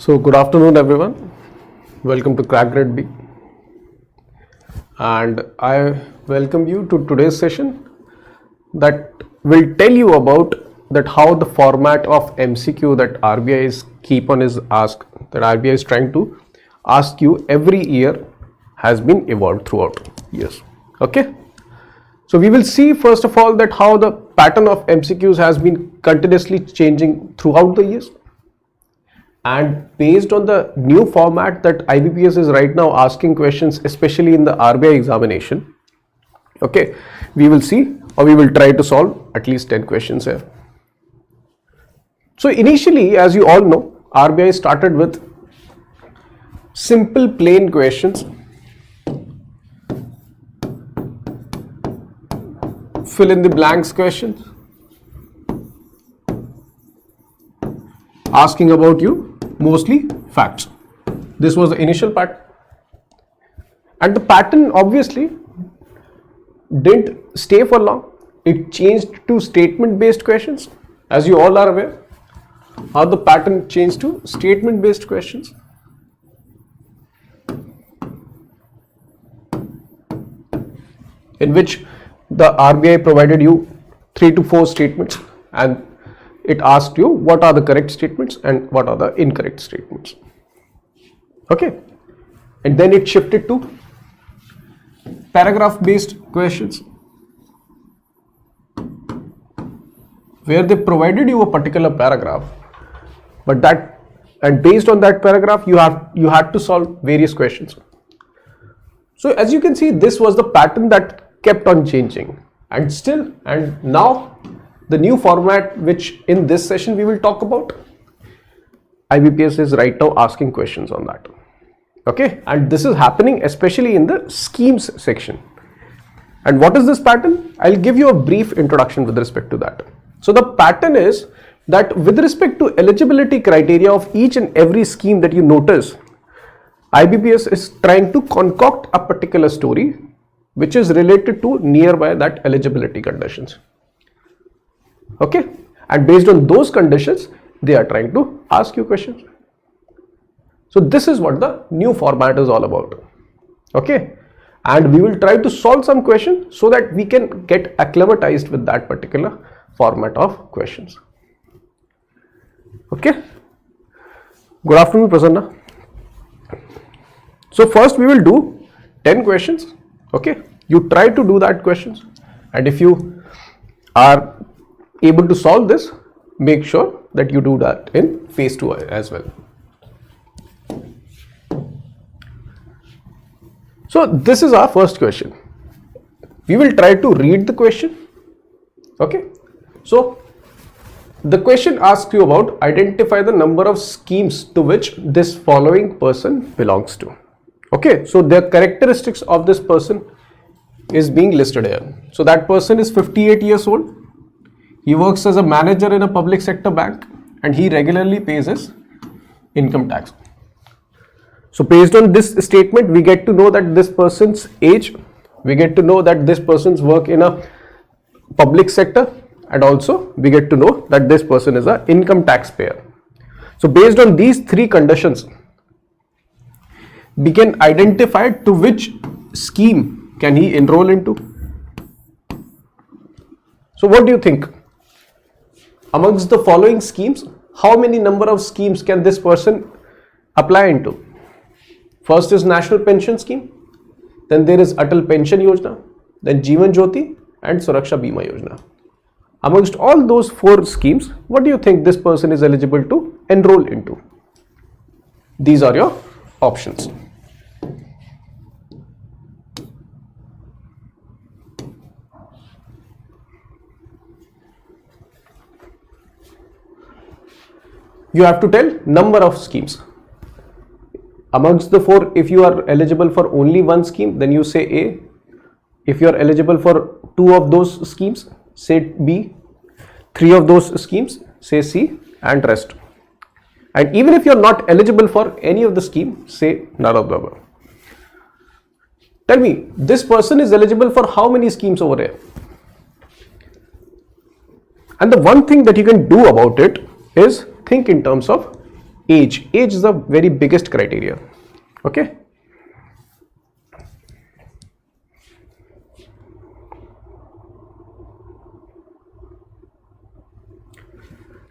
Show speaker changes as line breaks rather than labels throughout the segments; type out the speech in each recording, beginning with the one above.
So good afternoon everyone, welcome to Crack Grade B, and I welcome you to today's session that will tell you about that how the format of MCQ that RBI is RBI is trying to ask you every year has been evolved throughout years. Okay, so we will see first of all that how the pattern of MCQs has been continuously changing throughout the years. And based on the new format that IBPS is right now asking questions, especially in the RBI examination, okay, we will see or we will try to solve at least 10 questions here. So initially, as you all know, RBI started with simple plain questions, fill in the blanks questions, asking about you mostly facts. This was the initial part, and the pattern obviously didn't stay for long. It changed to statement based questions. As you all are aware, how the pattern changed to statement based questions. In which the RBI provided you 3 to 4 statements and it asked you what are the correct statements and what are the incorrect statements. Okay, and then it shifted to paragraph based questions, where they provided you a particular paragraph, but based on that paragraph you had to solve various questions. So as you can see, this was the pattern that kept on changing, and now the new format, which in this session we will talk about, IBPS is right now asking questions on that. Okay, and this is happening especially in the schemes section. And what is this pattern? I'll give you a brief introduction with respect to that. So the pattern is that with respect to eligibility criteria of each and every scheme that you notice, IBPS is trying to concoct a particular story which is related to nearby that eligibility conditions. Okay, and based on those conditions they are trying to ask you questions. So this is what the new format is all about. Okay, and we will try to solve some questions so that we can get acclimatized with that particular format of questions. Okay, good afternoon Prasanna. So first we will do 10 questions. Okay, you try to do that questions, and if you are able to solve this, make sure that you do that in phase 2 as well. So this is our first question. We will try to read the question. Okay, so the question asks you about identify the number of schemes to which this following person belongs to. Okay, so the characteristics of this person is being listed here. So that person is 58 years old. He works as a manager in a public sector bank and he regularly pays his income tax. So based on this statement, we get to know that this person's age, we get to know that this person's work in a public sector, and also we get to know that this person is an income taxpayer. So based on these 3 conditions, we can identify to which scheme can he enroll into. So what do you think? Amongst the following schemes, how many number of schemes can this person apply into? First is National Pension Scheme, then there is Atal Pension Yojana, then Jeevan Jyoti and Suraksha Bima Yojana. Amongst all those 4 schemes, what do you think this person is eligible to enroll into? These are your options. You have to tell number of schemes. Amongst the 4, if you are eligible for only one scheme, then you say A. If you are eligible for 2 of those schemes, say B. 3 of those schemes, say C, and rest. And even if you are not eligible for any of the scheme, say none of the above. Tell me, this person is eligible for how many schemes over here? And the one thing that you can do about it is think in terms of age. Age is the very biggest criteria. Okay.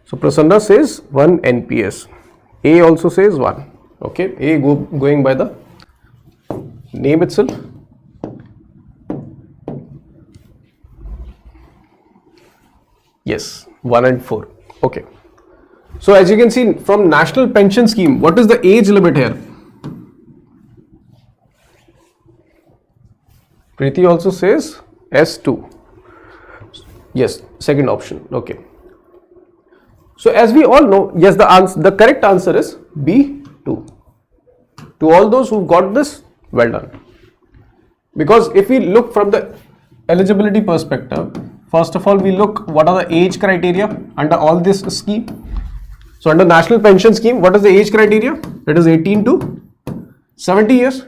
So Prasanna says 1 NPS. A also says 1. Okay. A going by the name itself. Yes, 1 and 4. Okay. So as you can see from National Pension Scheme, what is the age limit here? Preeti also says S2. Yes, second option. Okay. So as we all know, yes, the correct answer is B2. To all those who got this, well done. Because if we look from the eligibility perspective, first of all, we look what are the age criteria under all this scheme. So under National Pension Scheme, what is the age criteria? It is 18 to 70 years.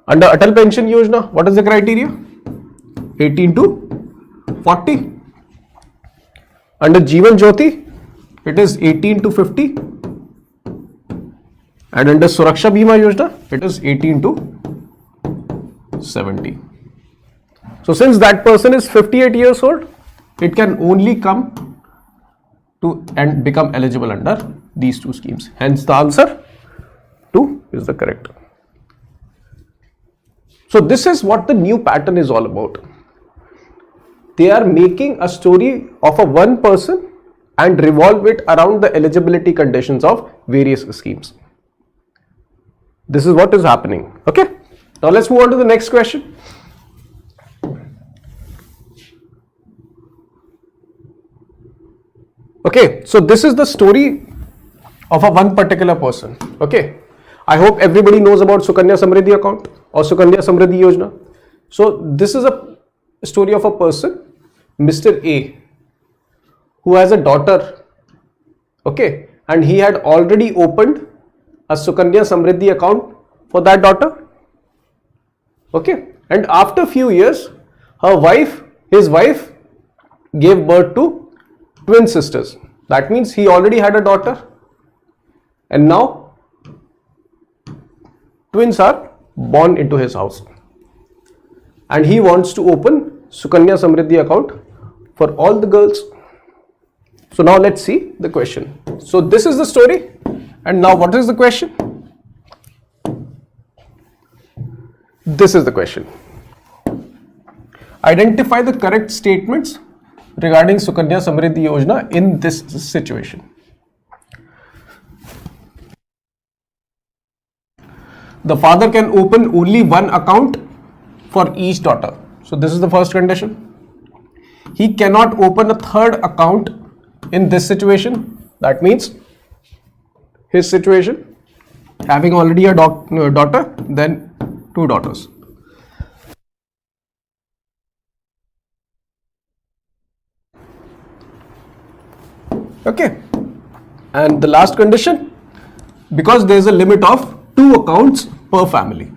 Under Atal Pension Yojana, what is the criteria? 18 to 40. Under Jeevan Jyoti, it is 18 to 50. And under Suraksha Bima Yojana, it is 18 to 70. So since that person is 58 years old, it can only come to and become eligible under these two schemes. Hence the answer 2 is the correct. So this is what the new pattern is all about. They are making a story of a one person and revolve it around the eligibility conditions of various schemes. This is what is happening. Okay. Now let's move on to the next question. Okay, so this is the story of a one particular person. Okay, I hope everybody knows about Sukanya Samriddhi account or Sukanya Samriddhi Yojana. So this is a story of a person, Mr. A, who has a daughter. Okay, and he had already opened a Sukanya Samriddhi account for that daughter. Okay, and after few years, his wife gave birth to twin sisters. That means he already had a daughter and now twins are born into his house and he wants to open Sukanya Samriddhi account for all the girls. So now let's see the question. So this is the story and now what is the question? This is the question. Identify the correct statements regarding Sukanya Samriddhi Yojana in this situation. The father can open only one account for each daughter. So this is the first condition. He cannot open a third account in this situation. That means his situation, having already a daughter, then two daughters. Okay, and the last condition, because there is a limit of 2 accounts per family.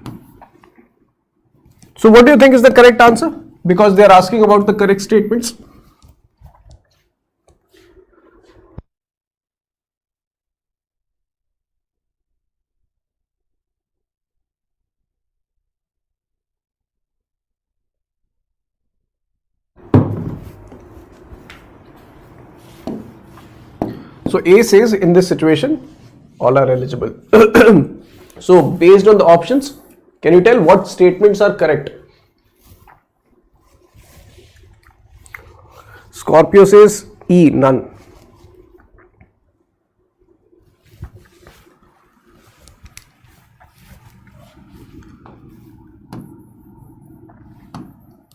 So what do you think is the correct answer? Because they are asking about the correct statements. So A says in this situation, all are eligible. So based on the options, can you tell what statements are correct? Scorpio says E, none.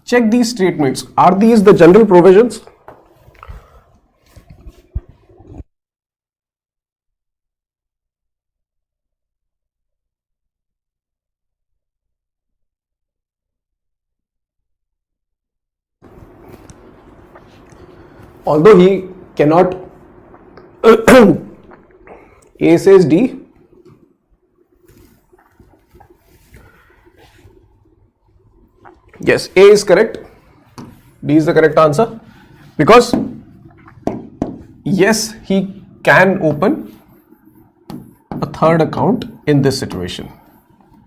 Check these statements. Are these the general provisions? Although he cannot, A says D. Yes, A is correct. D is the correct answer because yes, he can open third account in this situation.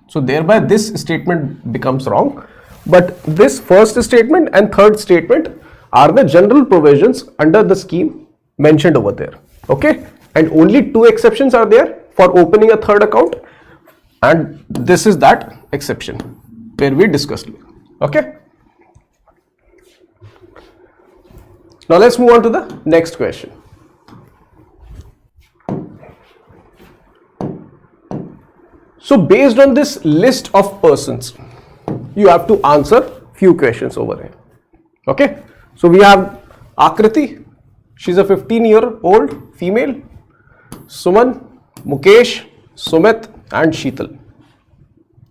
So thereby this statement becomes wrong, but this first statement and third statement are the general provisions under the scheme mentioned over there. Okay, and only two exceptions are there for opening a third account, and this is that exception where we discussed. Okay, now let's move on to the next question. So based on this list of persons, you have to answer few questions over here. Okay, so we have Akriti, she's a 15-year-old female, Suman, Mukesh, Sumit and Sheetal.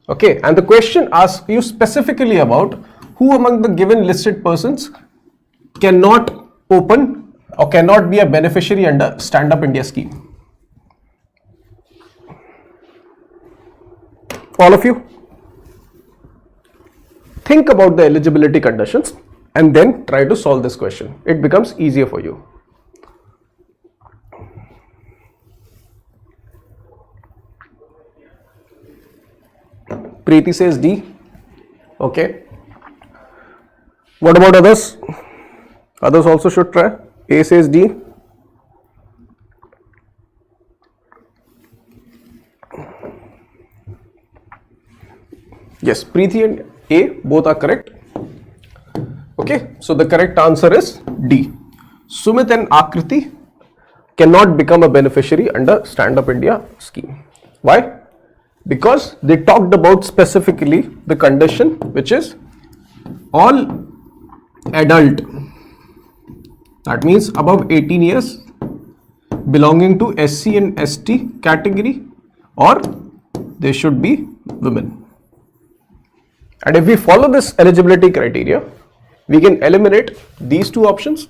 Okay, and the question asks you specifically about who among the given listed persons cannot open or cannot be a beneficiary under Stand Up India scheme. All of you, think about the eligibility conditions and then try to solve this question. It becomes easier for you. Preeti says D. Okay. What about others? Others also should try. A says D. Yes, Preeti and A both are correct. Okay, so the correct answer is D. Sumit and Akriti cannot become a beneficiary under Stand Up India scheme. Why? Because they talked about specifically the condition, which is all adult, that means above 18 years, belonging to SC and ST category, or they should be women. And if we follow this eligibility criteria, we can eliminate these two options.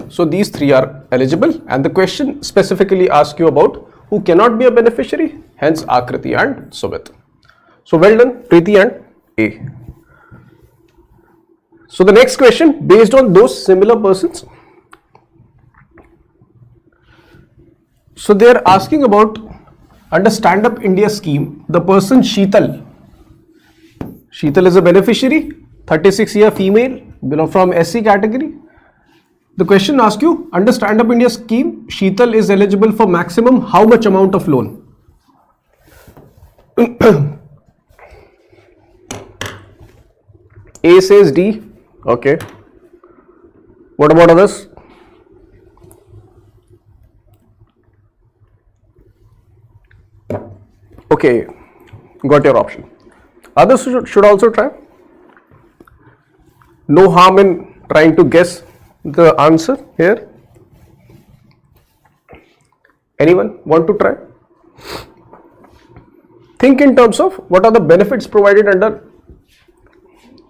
So these three are eligible, and the question specifically asks you about who cannot be a beneficiary, hence Akriti and Sumit. So well done, Preeti and A. So the next question, based on those similar persons, so they are asking about under Stand Up India scheme, the person Sheetal is a beneficiary, 36-year female, from SC category. The question asks you, under Stand Up India scheme, Sheetal is eligible for maximum how much amount of loan? A says D. Okay. What about others? Okay, got your option. Others should also try. No harm in trying to guess the answer here. Anyone want to try? Think in terms of what are the benefits provided under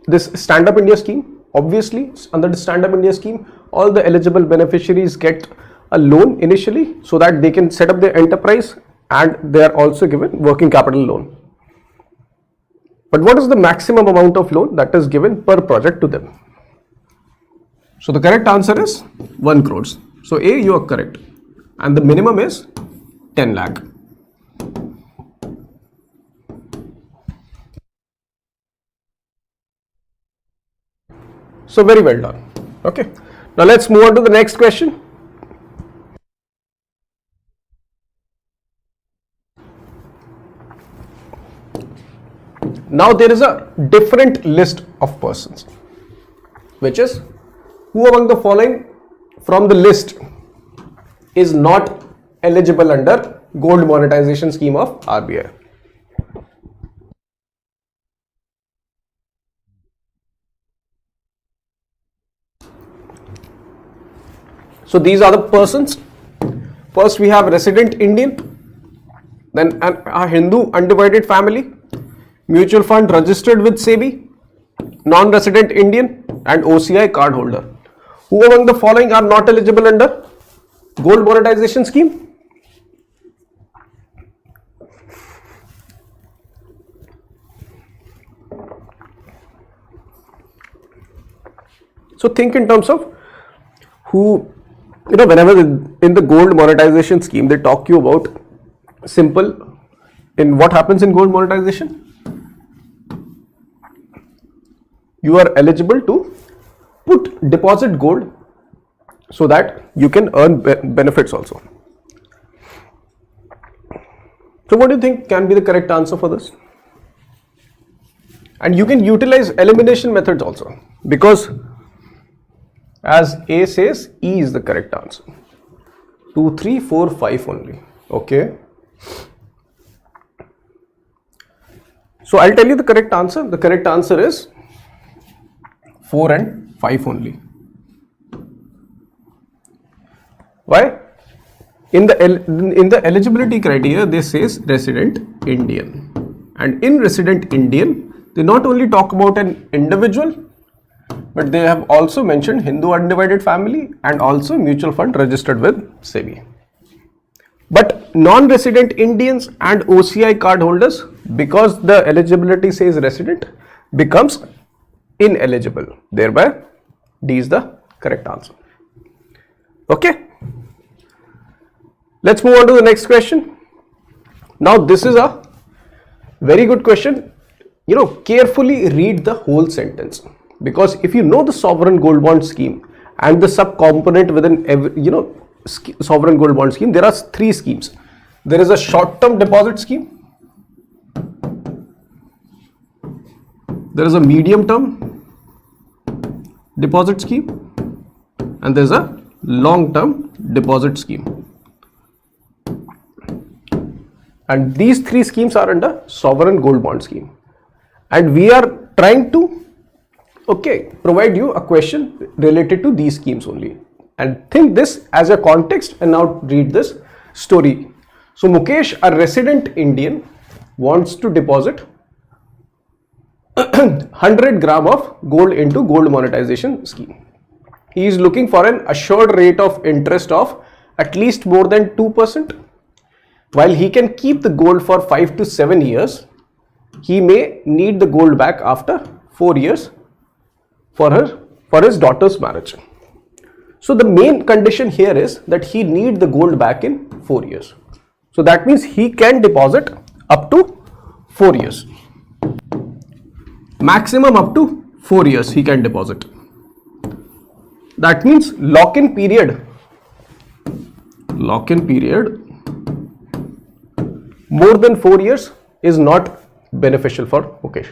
this Stand Up India scheme. Obviously, under the Stand Up India scheme, all the eligible beneficiaries get a loan initially so that they can set up their enterprise, and they are also given working capital loan. But what is the maximum amount of loan that is given per project to them? So the correct answer is 1 crores. So A, you are correct. And the minimum is 10 lakh. So very well done. Okay. Now let's move on to the next question. Now there is a different list of persons, which is who among the following from the list is not eligible under gold monetization scheme of RBI. So these are the persons. First we have resident Indian, then a Hindu undivided family, mutual fund registered with SEBI, non-resident Indian and OCI card holder. Who among the following are not eligible under gold monetization scheme? So think in terms of who whenever in the gold monetization scheme, they talk you about simple, in what happens in gold monetization? You are eligible to deposit gold so that you can earn benefits also. So what do you think can be the correct answer for this? And you can utilize elimination methods also, because as A says, E is the correct answer. 2, 3, 4, 5 only. Okay. So I'll tell you the correct answer. The correct answer is 4 and 5 only. Why? In the eligibility criteria, they says resident Indian, and in resident Indian, they not only talk about an individual, but they have also mentioned Hindu undivided family and also mutual fund registered with SEBI. But non-resident Indians and OCI card holders, because the eligibility says resident, becomes ineligible. Thereby, D is the correct answer. Okay. Let's move on to the next question. Now, this is a very good question. Carefully read the whole sentence, because if you know the sovereign gold bond scheme and the subcomponent within every, sovereign gold bond scheme, there are 3 schemes. There is a short-term deposit scheme, there is a medium-term deposit scheme, and there is a long-term deposit scheme. And these 3 schemes are under sovereign gold bond scheme. And we are trying to provide you a question related to these schemes only. And think this as a context, and now read this story. So Mukesh, a resident Indian, wants to deposit 100 gram of gold into gold monetization scheme. He is looking for an assured rate of interest of at least more than 2%. While he can keep the gold for 5 to 7 years, he may need the gold back after 4 years for his daughter's marriage. So the main condition here is that he needs the gold back in 4 years. So that means he can deposit up to 4 years. Maximum up to 4 years he can deposit. That means lock-in period more than 4 years is not beneficial for Mukesh.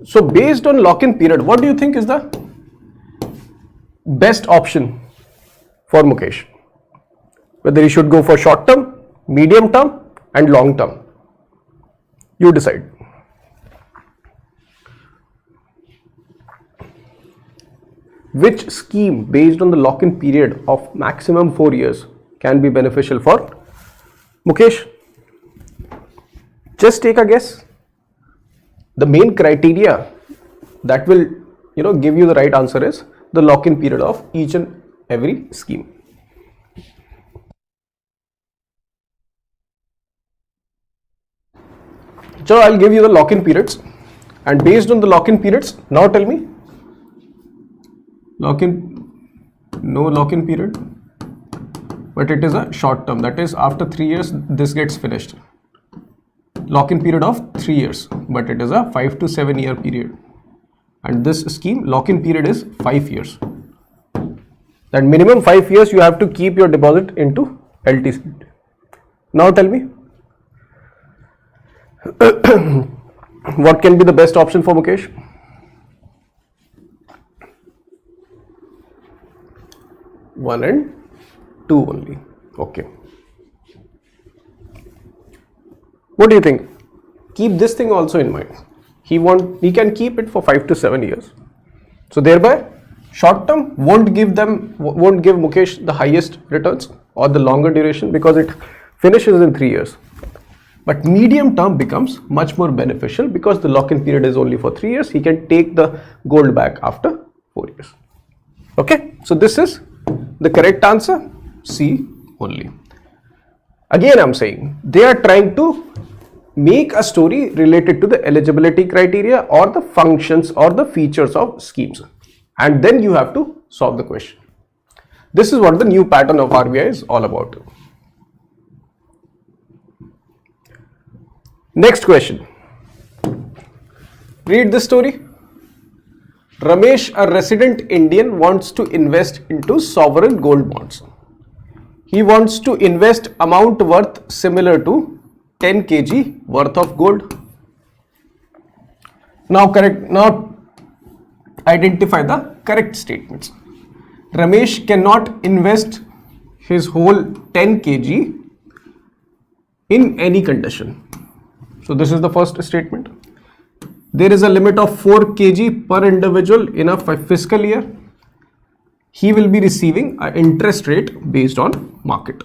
So based on lock-in period, what do you think is the best option for Mukesh? Whether he should go for short term, medium term and long term. You decide. Which scheme based on the lock-in period of maximum 4 years can be beneficial for Mukesh? Just take a guess. The main criteria that will give you the right answer is the lock-in period of each and every scheme. So I'll give you the lock-in periods, and based on the lock-in periods, now tell me, no lock-in period, but it is a short term, that is after 3 years this gets finished. Lock-in period of 3 years, but it is a 5 to 7 year period, and this scheme lock-in period is 5 years. That minimum 5 years you have to keep your deposit into LTC. Now tell me, what can be the best option for Mukesh? One and two only. Okay. What do you think? Keep this thing also in mind. He can keep it for 5 to 7 years. So thereby, short term won't give Mukesh the highest returns or the longer duration because it finishes in 3 years. But medium term becomes much more beneficial because the lock-in period is only for 3 years. He can take the gold back after 4 years. Okay, so this is the correct answer, C only. Again, I'm saying they are trying to make a story related to the eligibility criteria or the functions or the features of schemes, and then you have to solve the question. This is what the new pattern of RBI is all about. Next question. Read this story. Ramesh, a resident Indian, wants to invest into sovereign gold bonds. He wants to invest amount worth similar to 10 kg worth of gold. Now identify the correct statements. Ramesh cannot invest his whole 10 kg in any condition. So this is the first statement. There is a limit of 4 kg per individual in a fiscal year. He will be receiving an interest rate based on market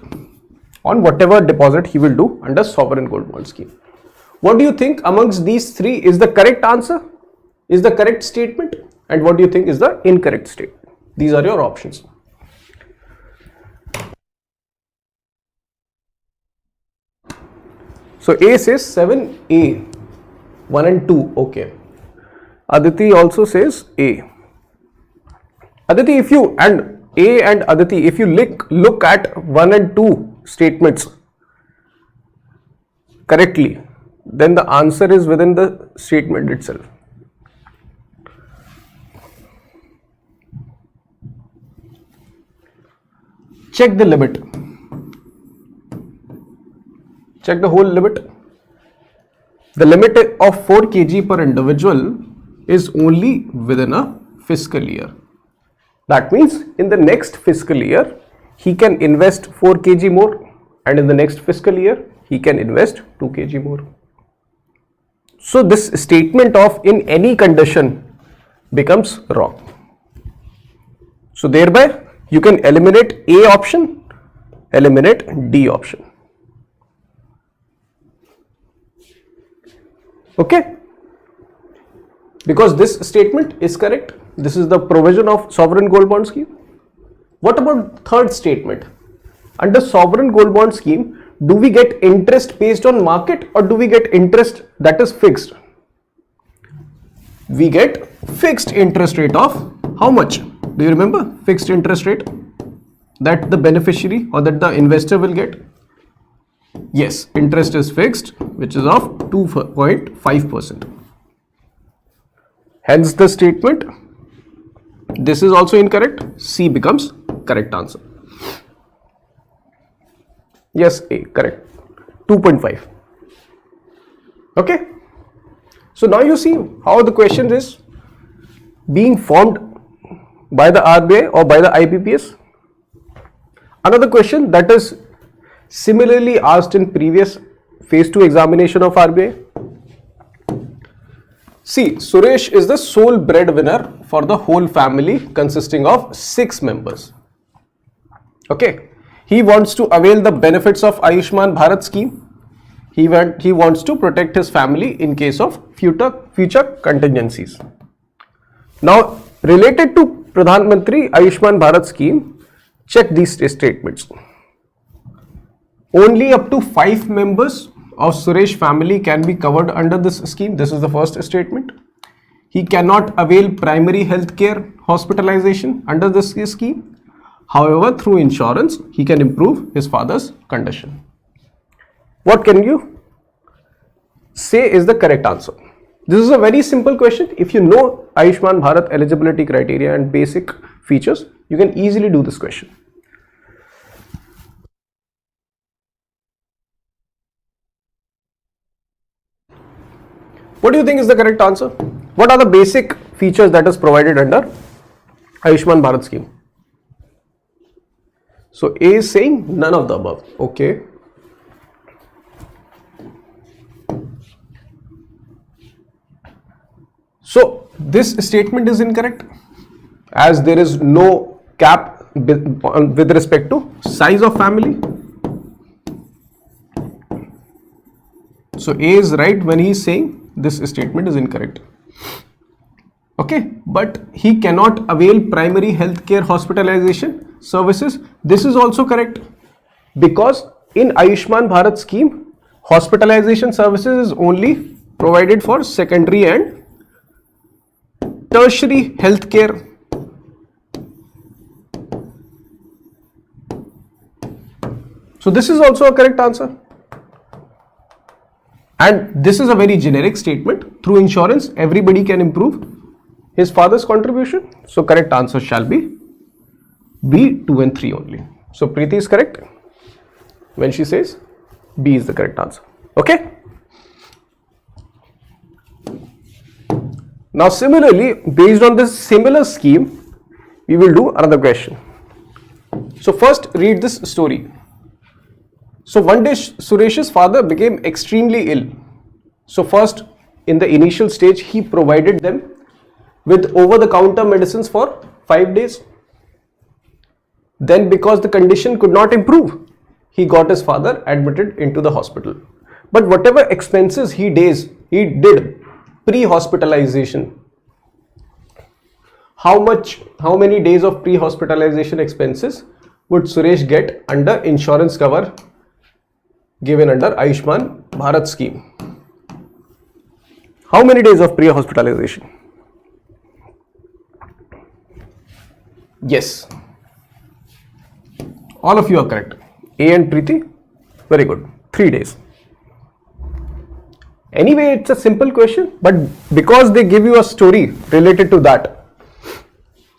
on whatever deposit he will do under sovereign gold bond scheme. What do you think amongst these three is the correct answer, is the correct statement, and what do you think is the incorrect statement? These are your options. So A says 7A, 1 and 2, okay. Aditi also says A. Aditi, if you, and A and Aditi, if you look at 1 and 2 statements correctly, then the answer is within the statement itself. Check the limit. Check the whole limit. The limit of 4 kg per individual is only within a fiscal year. That means in the next fiscal year, he can invest 4 kg more, and in the next fiscal year, he can invest 2 kg more. So this statement of in any condition becomes wrong. So thereby, you can eliminate A option, eliminate D option. Okay, because this statement is correct. This is the provision of sovereign gold bond scheme. What about third statement? Under sovereign gold bond scheme, do we get interest based on market or do we get interest that is fixed? We get fixed interest rate of how much? Do you remember fixed interest rate that the beneficiary or that the investor will get? Yes, interest is fixed, which is of 2.5%. Hence the statement, this is also incorrect. C becomes correct answer. Yes, A, correct. 2.5. Okay. So now you see how the question is being formed by the RBI or by the IBPS. Another question that is similarly asked in previous phase 2 examination of RBI. See, Suresh is the sole breadwinner for the whole family consisting of 6 members. Okay. He wants to avail the benefits of Ayushman Bharat scheme. He wants to protect his family in case of future contingencies. Now, related to Pradhan Mantri Ayushman Bharat scheme, check these statements. Only up to 5 members of Suresh family can be covered under this scheme. This is the first statement. He cannot avail primary health care hospitalization under this scheme. However, through insurance, he can improve his father's condition. What can you say is the correct answer? This is a very simple question. If you know Ayushman Bharat eligibility criteria and basic features, you can easily do this question. What do you think is the correct answer? What are the basic features that is provided under Ayushman Bharat scheme? So A is saying none of the above. Okay. So this statement is incorrect as there is no cap with respect to size of family. So A is right when he is saying this statement is incorrect. Okay, but he cannot avail primary healthcare hospitalization services. This is also correct because in Ayushman Bharat scheme, hospitalization services is only provided for secondary and tertiary healthcare So this is also a correct answer. And this is a very generic statement. Through insurance, everybody can improve his father's contribution. So correct answer shall be B, 2 and 3 only. So Preeti is correct when she says B is the correct answer. Okay. Now similarly, based on this similar scheme, we will do another question. So first read this story. So one day Suresh's father became extremely ill. So first in the initial stage he provided them with over-the-counter medicines for 5 days. Then because the condition could not improve, he got his father admitted into the hospital. But whatever expenses he did pre-hospitalization, how many days of pre-hospitalization expenses would Suresh get under insurance cover given under Ayushman Bharat scheme? How many days of pre-hospitalization? Yes. All of you are correct. A and Preeti, very good. 3 days. Anyway, it's a simple question, but because they give you a story related to that,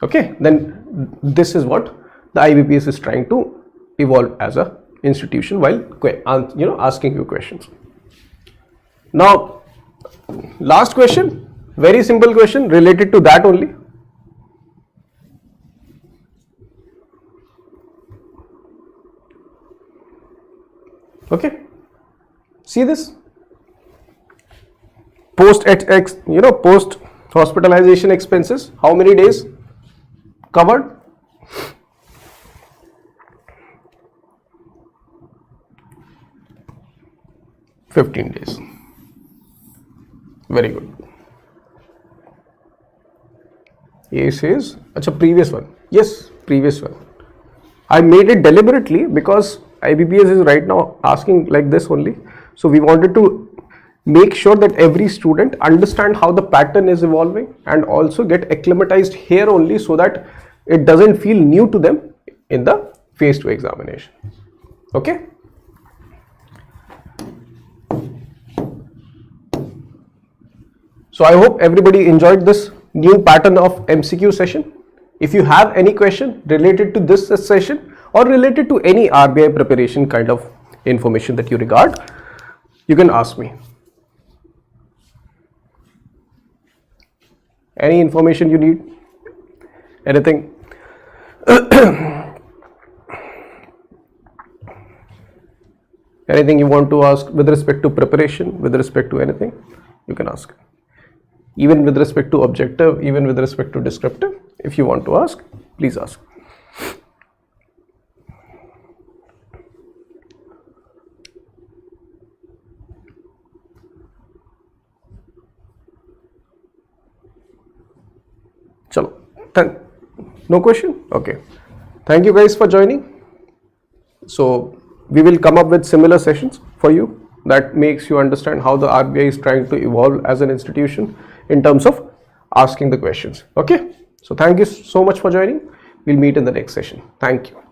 okay, then this is what the IBPS is trying to evolve as a institution while asking you questions. Now, last question, very simple question related to that only. Okay, see this post hospitalization expenses, how many days covered? $15 days. Very good. A says, acha, previous one. Yes, previous one. I made it deliberately because IBPS is right now asking like this only. So we wanted to make sure that every student understand how the pattern is evolving and also get acclimatized here only so that it doesn't feel new to them in the phase 2 examination. Okay. So I hope everybody enjoyed this new pattern of MCQ session. If you have any question related to this session or related to any RBI preparation kind of information that you regard, you can ask me. Any information you need? Anything? Anything you want to ask with respect to preparation, with respect to anything, you can ask. Even with respect to objective, even with respect to descriptive, if you want to ask, please ask. Chalo, no question? Okay. Thank you guys for joining. So we will come up with similar sessions for you that makes you understand how the RBI is trying to evolve as an institution in terms of asking the questions. Okay. So thank you so much for joining. We'll meet in the next session. Thank you.